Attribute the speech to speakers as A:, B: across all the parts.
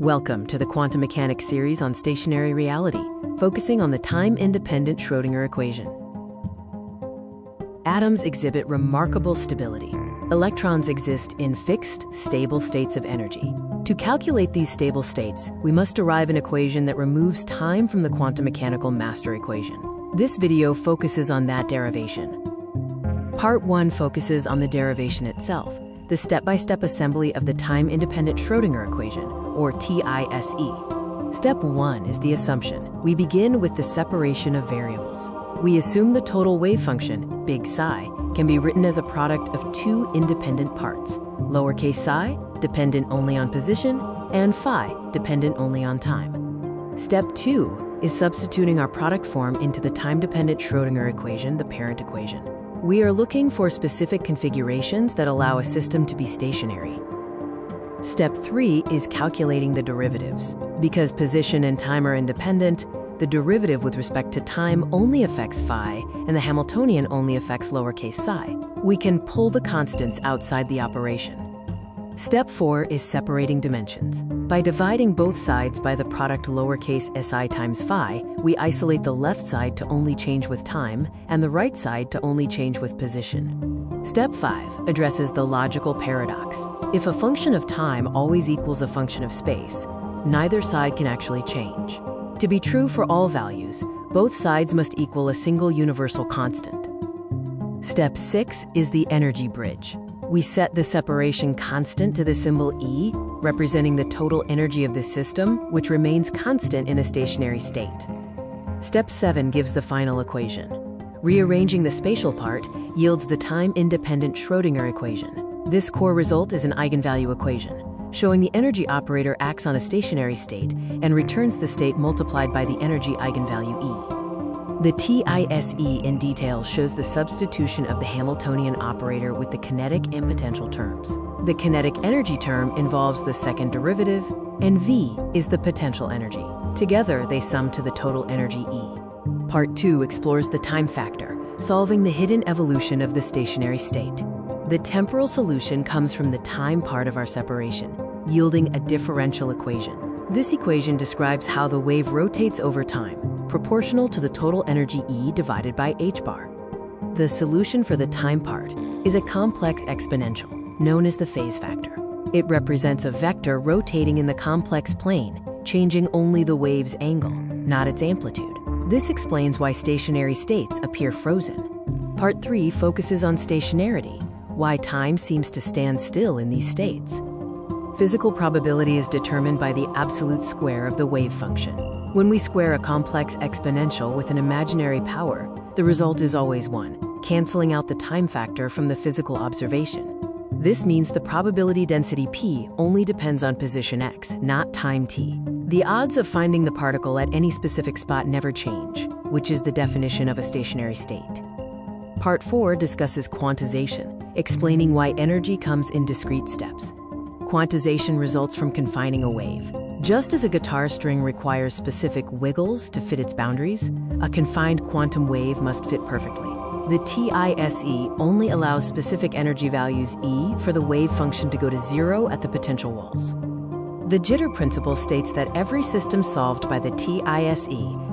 A: Welcome to the quantum mechanics series on stationary reality, focusing on the time-independent Schrödinger equation. Atoms exhibit remarkable stability. Electrons exist in fixed, stable states of energy. To calculate these stable states, we must derive an equation that removes time from the quantum mechanical master equation. This video focuses on that derivation. Part 1 focuses on the derivation itself, the step-by-step assembly of the time-independent Schrödinger equation, or TISE. Step 1 is the assumption. We begin with the separation of variables. We assume the total wave function, big psi, can be written as a product of two independent parts, lowercase psi, dependent only on position, and phi, dependent only on time. Step 2 is substituting our product form into the time-dependent Schrödinger equation, the parent equation. We are looking for specific configurations that allow a system to be stationary. Step 3 is calculating the derivatives. Because position and time are independent, the derivative with respect to time only affects phi, and the Hamiltonian only affects lowercase psi. We can pull the constants outside the operation. Step 4 is separating dimensions. By dividing both sides by the product lowercase si times phi, we isolate the left side to only change with time and the right side to only change with position. Step 5 addresses the logical paradox. If a function of time always equals a function of space, neither side can actually change. To be true for all values, both sides must equal a single universal constant. Step 6 is the energy bridge. We set the separation constant to the symbol E, representing the total energy of the system, which remains constant in a stationary state. Step 7 gives the final equation. Rearranging the spatial part yields the time-independent Schrödinger equation. This core result is an eigenvalue equation, showing the energy operator acts on a stationary state and returns the state multiplied by the energy eigenvalue E. The TISE in detail shows the substitution of the Hamiltonian operator with the kinetic and potential terms. The kinetic energy term involves the second derivative, and V is the potential energy. Together, they sum to the total energy E. Part 2 explores the time factor, solving the hidden evolution of the stationary state. The temporal solution comes from the time part of our separation, yielding a differential equation. This equation describes how the wave rotates over time, proportional to the total energy E divided by h bar. The solution for the time part is a complex exponential, known as the phase factor. It represents a vector rotating in the complex plane, changing only the wave's angle, not its amplitude. This explains why stationary states appear frozen. Part 3 focuses on stationarity, why time seems to stand still in these states. Physical probability is determined by the absolute square of the wave function. When we square a complex exponential with an imaginary power, the result is always 1, canceling out the time factor from the physical observation. This means the probability density P only depends on position x, not time t. The odds of finding the particle at any specific spot never change, which is the definition of a stationary state. Part 4 discusses quantization, explaining why energy comes in discrete steps. Quantization results from confining a wave. Just as a guitar string requires specific wiggles to fit its boundaries, a confined quantum wave must fit perfectly. The TISE only allows specific energy values E for the wave function to go to 0 at the potential walls. The Jitter principle states that every system solved by the TISE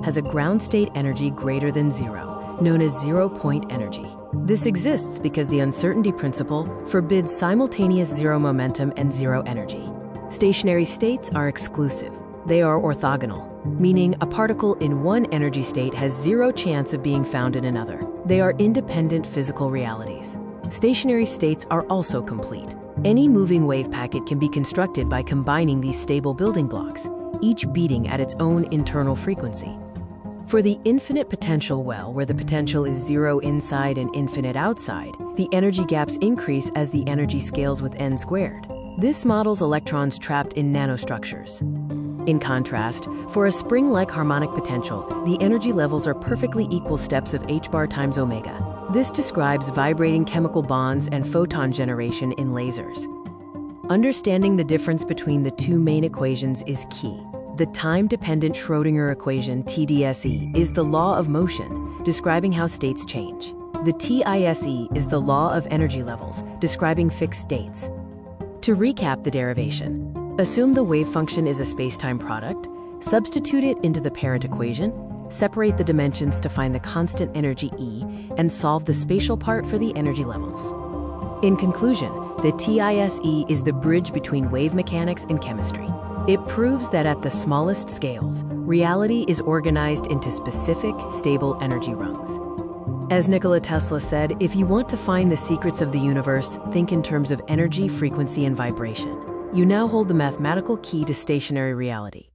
A: has a ground state energy greater than 0, known as zero-point energy. This exists because the uncertainty principle forbids simultaneous zero momentum and zero energy. Stationary states are exclusive. They are orthogonal, meaning a particle in one energy state has zero chance of being found in another. They are independent physical realities. Stationary states are also complete. Any moving wave packet can be constructed by combining these stable building blocks, each beating at its own internal frequency. For the infinite potential well, where the potential is 0 inside and infinite outside, the energy gaps increase as the energy scales with n squared. This models electrons trapped in nanostructures. In contrast, for a spring-like harmonic potential, the energy levels are perfectly equal steps of h bar times omega. This describes vibrating chemical bonds and photon generation in lasers. Understanding the difference between the two main equations is key. The time-dependent Schrödinger equation, TDSE, is the law of motion, describing how states change. The TISE is the law of energy levels, describing fixed states. To recap the derivation, Assume the wave function is a space-time product, substitute it into the parent equation, separate the dimensions to find the constant energy E, and solve the spatial part for the energy levels. In conclusion, the TISE is the bridge between wave mechanics and chemistry. It proves that at the smallest scales, reality is organized into specific, stable energy rungs. As Nikola Tesla said, if you want to find the secrets of the universe, think in terms of energy, frequency, and vibration. You now hold the mathematical key to stationary reality.